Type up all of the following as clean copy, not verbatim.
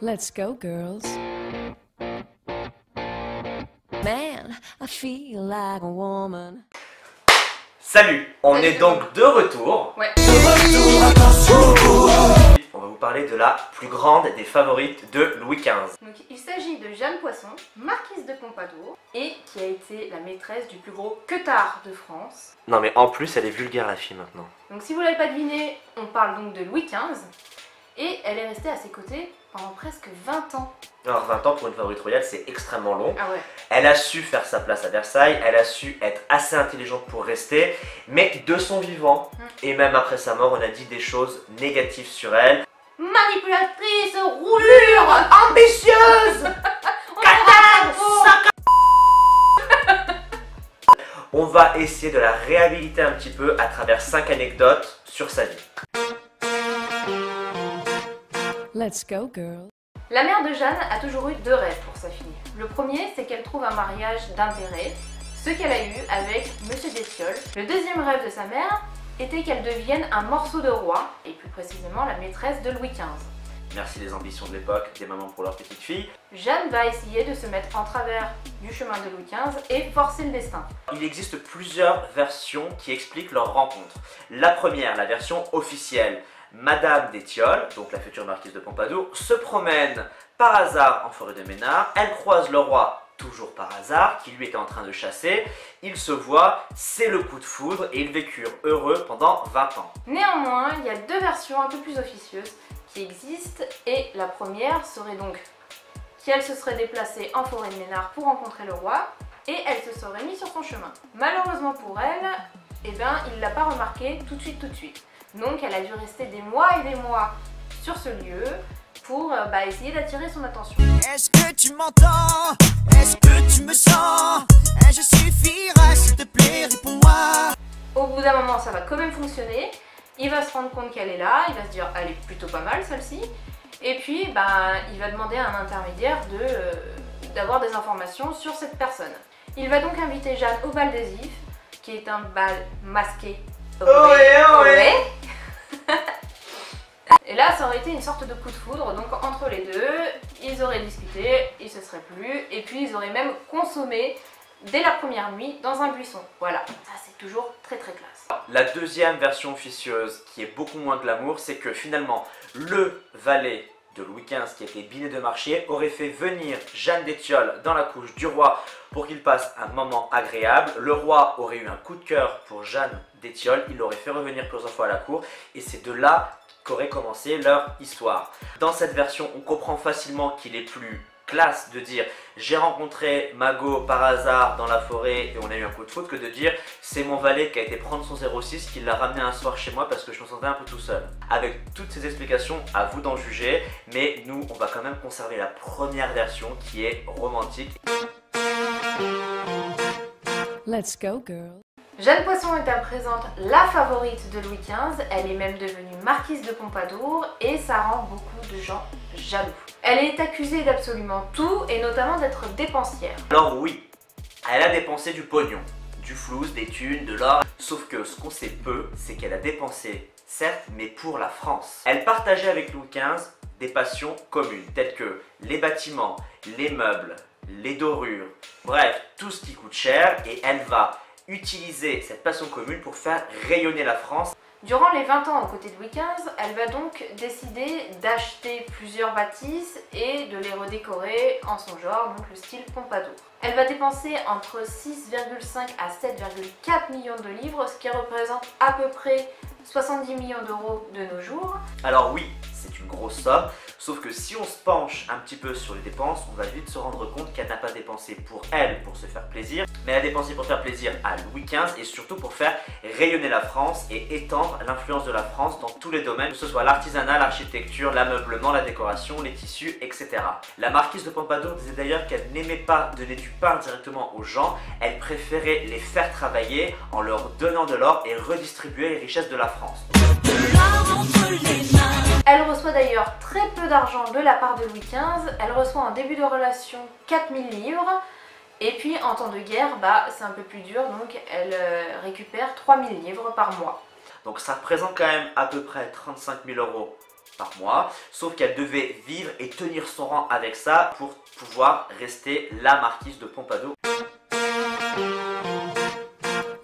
Let's go, girls. Man, I feel like a woman. Salut, on est donc de retour. Ouais. On va vous parler de la plus grande des favorites de Louis XV. Donc il s'agit de Jeanne Poisson, marquise de Pompadour, et qui a été la maîtresse du plus gros queutard de France. Non mais en plus elle est vulgaire la fille maintenant. Donc si vous l'avez pas deviné, on parle donc de Louis XV, et elle est restée à ses côtés pendant presque 20 ans. Alors 20 ans pour une favorite royale c'est extrêmement long. Ah ouais. Elle a su faire sa place à Versailles, elle a su être assez intelligente pour rester, mais de son vivant, et même après sa mort, on a dit des choses négatives sur elle. Manipulatrice, roulure, Ambitieuse, On va essayer de la réhabiliter un petit peu à travers 5 anecdotes sur sa vie. Let's go, girl. La mère de Jeanne a toujours eu deux rêves pour sa fille. Le premier, c'est qu'elle trouve un mariage d'intérêt, ce qu'elle a eu avec Monsieur d'Étiolles. Le deuxième rêve de sa mère était qu'elle devienne un morceau de roi, et plus précisément la maîtresse de Louis XV. Merci les ambitions de l'époque, des mamans pour leur petite fille. Jeanne va essayer de se mettre en travers du chemin de Louis XV et forcer le destin. Il existe plusieurs versions qui expliquent leur rencontre. La première, la version officielle. Madame d'Étiolles, donc la future marquise de Pompadour, se promène par hasard en forêt de Ménard. Elle croise le roi, toujours par hasard, qui lui était en train de chasser. Ils se voient, c'est le coup de foudre et ils vécurent heureux pendant 20 ans. Néanmoins, il y a deux versions un peu plus officieuses qui existent, et la première serait donc qu'elle se serait déplacée en forêt de Ménard pour rencontrer le roi, et elle se serait mise sur son chemin. Malheureusement pour elle, il ne l'a pas remarqué tout de suite. Donc elle a dû rester des mois et des mois sur ce lieu pour essayer d'attirer son attention. Est-ce que tu m'entends? Est-ce que tu me sens? Je suffirai, s'il te plaît, réponds-moi. Au bout d'un moment, ça va quand même fonctionner. Il va se rendre compte qu'elle est là, il va se dire elle est plutôt pas mal celle-ci. Et puis il va demander à un intermédiaire d'avoir des informations sur cette personne. Il va donc inviter Jeanne au bal des Ifs, qui est un bal masqué. Ohé. Et là, ça aurait été une sorte de coup de foudre, donc entre les deux, ils auraient discuté, ils se seraient plu, et puis ils auraient même consommé dès la première nuit dans un buisson. Voilà, ça c'est toujours très très classe. La deuxième version officieuse, qui est beaucoup moins glamour, c'est que finalement, le valet de Louis XV, qui était Binet de Marchier, aurait fait venir Jeanne d'Étiolles dans la couche du roi pour qu'il passe un moment agréable. Le roi aurait eu un coup de cœur pour Jeanne d'Étiolles, il l'aurait fait revenir plusieurs fois à la cour, et c'est de là qu'aurait commencé leur histoire. Dans cette version, on comprend facilement qu'il est plus classe de dire j'ai rencontré Magot par hasard dans la forêt et on a eu un coup de foudre, que de dire c'est mon valet qui a été prendre son 06 qui l'a ramené un soir chez moi parce que je me sentais un peu tout seul. Avec toutes ces explications, à vous d'en juger, mais nous on va quand même conserver la première version qui est romantique. Let's go, girl. Jeanne Poisson est à présent la favorite de Louis XV, elle est même devenue marquise de Pompadour et ça rend beaucoup de gens jaloux. Elle est accusée d'absolument tout et notamment d'être dépensière. Alors oui, elle a dépensé du pognon, du flouze, des thunes, de l'or, sauf que ce qu'on sait peu, c'est qu'elle a dépensé, certes, mais pour la France. Elle partageait avec Louis XV des passions communes, telles que les bâtiments, les meubles, les dorures, bref, tout ce qui coûte cher, et elle va utiliser cette passion commune pour faire rayonner la France. Durant les 20 ans aux côtés de Louis XV, elle va donc décider d'acheter plusieurs bâtisses et de les redécorer en son genre, donc le style Pompadour. Elle va dépenser entre 6,5 à 7,4 millions de livres, ce qui représente à peu près 70 millions d'euros de nos jours. Alors oui, c'est une grosse somme, sauf que si on se penche un petit peu sur les dépenses, on va vite se rendre compte qu'elle n'a pas dépensé pour elle, pour se faire plaisir, mais elle a dépensé pour faire plaisir à Louis XV et surtout pour faire rayonner la France et étendre l'influence de la France dans tous les domaines, que ce soit l'artisanat, l'architecture, l'ameublement, la décoration, les tissus, etc. La marquise de Pompadour disait d'ailleurs qu'elle n'aimait pas donner du pain directement aux gens, elle préférait les faire travailler en leur donnant de l'or et redistribuer les richesses de la France. Elle reçoit d'ailleurs très peu d'argent de la part de Louis XV, elle reçoit en début de relation 4000 livres, et puis en temps de guerre, c'est un peu plus dur, donc elle récupère 3000 livres par mois. Donc ça représente quand même à peu près 35 000 euros par mois, sauf qu'elle devait vivre et tenir son rang avec ça pour pouvoir rester la marquise de Pompadour.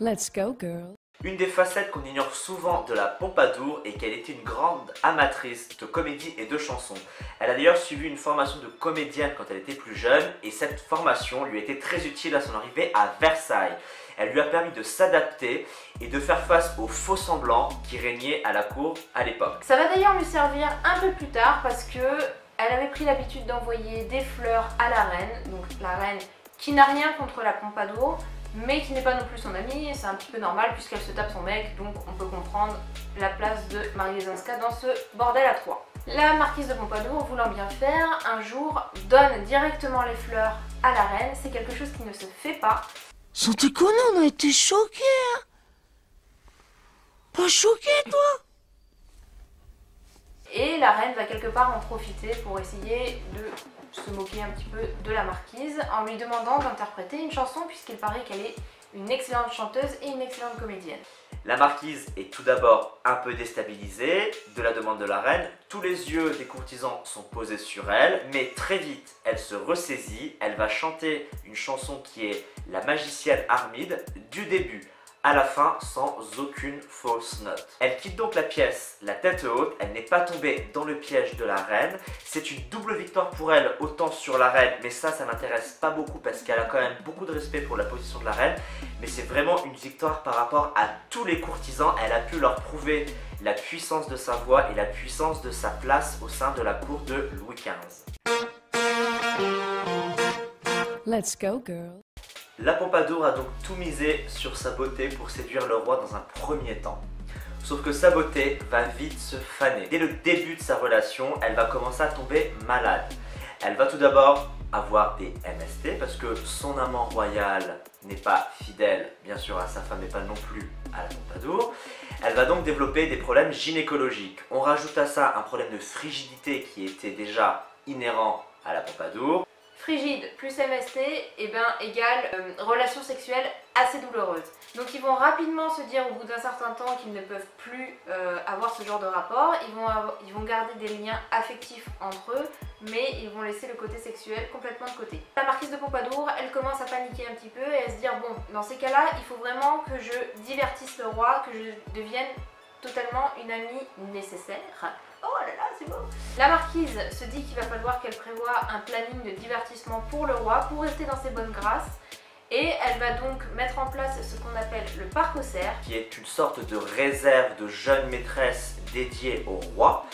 Let's go, girl. Une des facettes qu'on ignore souvent de la Pompadour est qu'elle était une grande amatrice de comédie et de chansons. Elle a d'ailleurs suivi une formation de comédienne quand elle était plus jeune et cette formation lui a été très utile à son arrivée à Versailles. Elle lui a permis de s'adapter et de faire face aux faux semblants qui régnaient à la cour à l'époque. Ça va d'ailleurs lui servir un peu plus tard parce que elle avait pris l'habitude d'envoyer des fleurs à la reine, donc la reine qui n'a rien contre la Pompadour, mais qui n'est pas non plus son amie, c'est un petit peu normal puisqu'elle se tape son mec, donc on peut comprendre la place de Marie Lesinska dans ce bordel à trois. La marquise de Pompadour, voulant bien faire, un jour donne directement les fleurs à la reine, c'est quelque chose qui ne se fait pas. Sans déconner, on a été choqués, hein. Pas choqué, toi? Et la reine va quelque part en profiter pour essayer de se moquer un petit peu de la marquise en lui demandant d'interpréter une chanson puisqu'il paraît qu'elle est une excellente chanteuse et une excellente comédienne. La marquise est tout d'abord un peu déstabilisée de la demande de la reine. Tous les yeux des courtisans sont posés sur elle, mais très vite, elle se ressaisit. Elle va chanter une chanson qui est La magicienne Armide, du début à la fin sans aucune fausse note. Elle quitte donc la pièce la tête haute, elle n'est pas tombée dans le piège de la reine. C'est une double victoire pour elle, autant sur la reine, mais ça m'intéresse pas beaucoup parce qu'elle a quand même beaucoup de respect pour la position de la reine. Mais c'est vraiment une victoire par rapport à tous les courtisans. Elle a pu leur prouver la puissance de sa voix et la puissance de sa place au sein de la cour de Louis XV. Let's go, girl. La Pompadour a donc tout misé sur sa beauté pour séduire le roi dans un premier temps. Sauf que sa beauté va vite se faner. Dès le début de sa relation, elle va commencer à tomber malade. Elle va tout d'abord avoir des MST parce que son amant royal n'est pas fidèle, bien sûr, à sa femme et pas non plus à la Pompadour. Elle va donc développer des problèmes gynécologiques. On rajoute à ça un problème de frigidité qui était déjà inhérent à la Pompadour. Frigide plus MST égale relation sexuelle assez douloureuse. Donc ils vont rapidement se dire au bout d'un certain temps qu'ils ne peuvent plus avoir ce genre de rapport. Ils vont garder des liens affectifs entre eux, mais ils vont laisser le côté sexuel complètement de côté. La marquise de Pompadour, elle commence à paniquer un petit peu et à se dire bon, dans ces cas-là, il faut vraiment que je divertisse le roi, que je devienne totalement une amie nécessaire. Oh là là, c'est beau! La marquise se dit qu'il va falloir qu'elle prévoie un planning de divertissement pour le roi pour rester dans ses bonnes grâces. Et elle va donc mettre en place ce qu'on appelle le parc aux cerfs, qui est une sorte de réserve de jeunes maîtresses dédiées au roi.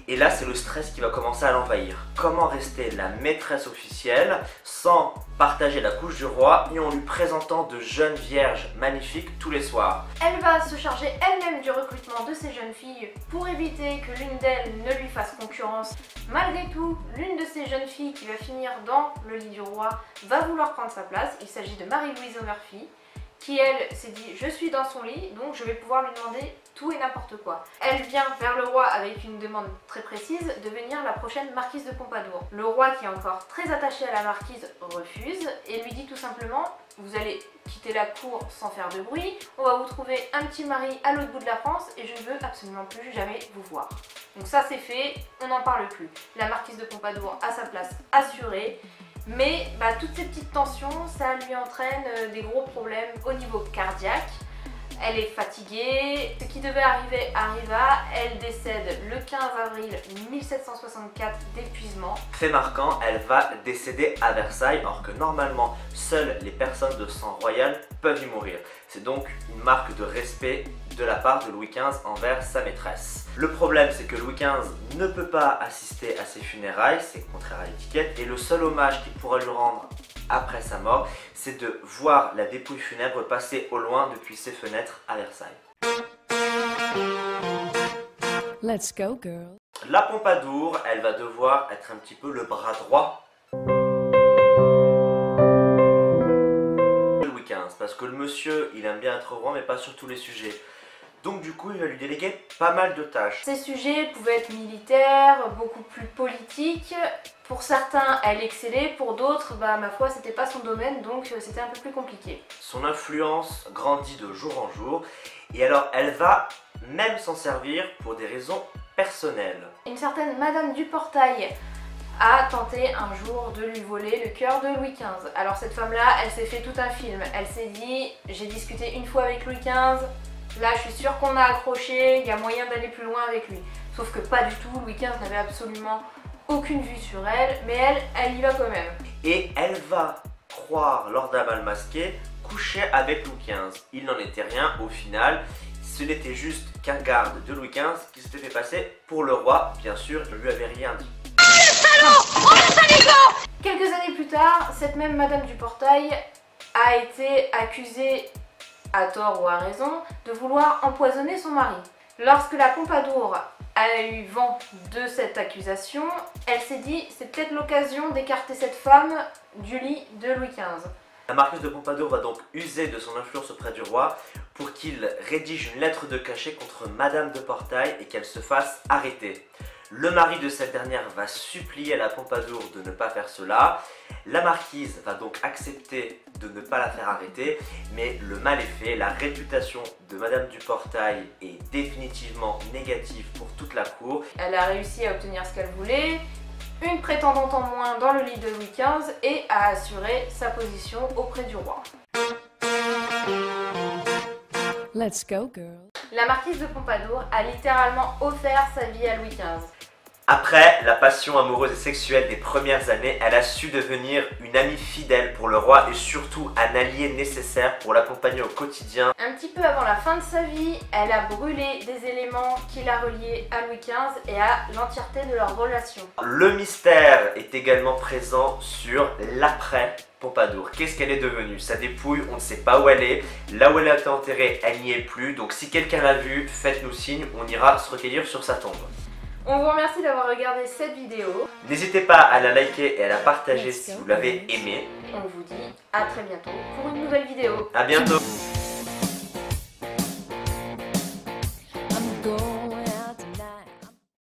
Et là, c'est le stress qui va commencer à l'envahir. Comment rester la maîtresse officielle sans partager la couche du roi et en lui présentant de jeunes vierges magnifiques tous les soirs? Elle va se charger elle-même du recrutement de ces jeunes filles pour éviter que l'une d'elles ne lui fasse concurrence. Malgré tout, l'une de ces jeunes filles qui va finir dans le lit du roi va vouloir prendre sa place. Il s'agit de Marie-Louise O'Murphy, qui elle s'est dit je suis dans son lit donc je vais pouvoir lui demander tout et n'importe quoi. Elle vient vers le roi avec une demande très précise de devenir la prochaine marquise de Pompadour. Le roi, qui est encore très attaché à la marquise, refuse et lui dit tout simplement vous allez quitter la cour sans faire de bruit, on va vous trouver un petit mari à l'autre bout de la France et je ne veux absolument plus jamais vous voir. Donc ça c'est fait, on n'en parle plus. La marquise de Pompadour a sa place assurée. Mais toutes ces petites tensions, ça lui entraîne des gros problèmes au niveau cardiaque. Elle est fatiguée, ce qui devait arriver arriva, elle décède le 15 avril 1764 d'épuisement. Fait marquant, elle va décéder à Versailles alors que normalement seules les personnes de sang royal peuvent y mourir. C'est donc une marque de respect de la part de Louis XV envers sa maîtresse. Le problème, c'est que Louis XV ne peut pas assister à ses funérailles, c'est contraire à l'étiquette, et le seul hommage qu'il pourra lui rendre après sa mort, c'est de voir la dépouille funèbre passer au loin depuis ses fenêtres à Versailles. Let's go, girl. La Pompadour, elle va devoir être un petit peu le bras droit de Louis XV, parce que le monsieur, il aime bien être roi, mais pas sur tous les sujets. Donc du coup, il va lui déléguer pas mal de tâches. Ces sujets pouvaient être militaires, beaucoup plus politiques. Pour certains, elle excellait, pour d'autres, ma foi, c'était pas son domaine, donc c'était un peu plus compliqué. Son influence grandit de jour en jour, et alors elle va même s'en servir pour des raisons personnel. Une certaine Madame du Portail a tenté un jour de lui voler le cœur de Louis XV. Alors cette femme-là, elle s'est fait tout un film. Elle s'est dit, j'ai discuté une fois avec Louis XV, là je suis sûre qu'on a accroché, il y a moyen d'aller plus loin avec lui. Sauf que pas du tout, Louis XV n'avait absolument aucune vue sur elle, mais elle y va quand même. Et elle va croire Lord Amal masqué coucher avec Louis XV. Il n'en était rien au final. Ce n'était juste qu'un garde de Louis XV qui s'était fait passer pour le roi. Bien sûr, il ne lui avait rien dit. Quelques années plus tard, cette même Madame du Portail a été accusée, à tort ou à raison, de vouloir empoisonner son mari. Lorsque la Pompadour a eu vent de cette accusation, elle s'est dit c'est peut-être l'occasion d'écarter cette femme du lit de Louis XV. La marquise de Pompadour va donc user de son influence auprès du roi pour qu'il rédige une lettre de cachet contre Madame de Portail et qu'elle se fasse arrêter. Le mari de cette dernière va supplier la Pompadour de ne pas faire cela. La marquise va donc accepter de ne pas la faire arrêter, mais le mal est fait. La réputation de Madame du Portail est définitivement négative pour toute la cour. Elle a réussi à obtenir ce qu'elle voulait, une prétendante en moins dans le lit de Louis XV et a assuré sa position auprès du roi. Let's go, girl. La marquise de Pompadour a littéralement offert sa vie à Louis XV. Après la passion amoureuse et sexuelle des premières années, elle a su devenir une amie fidèle pour le roi et surtout un allié nécessaire pour l'accompagner au quotidien. Un petit peu avant la fin de sa vie, elle a brûlé des éléments qui la reliaient à Louis XV et à l'entièreté de leur relation. Le mystère est également présent sur l'après Pompadour. Qu'est-ce qu'elle est devenue? Sa dépouille, on ne sait pas où elle est. Là où elle a été enterrée, elle n'y est plus. Donc si quelqu'un l'a vue, faites-nous signe, on ira se recueillir sur sa tombe. On vous remercie d'avoir regardé cette vidéo. N'hésitez pas à la liker et à la partager si vous l'avez aimée. On vous dit à très bientôt pour une nouvelle vidéo. A bientôt.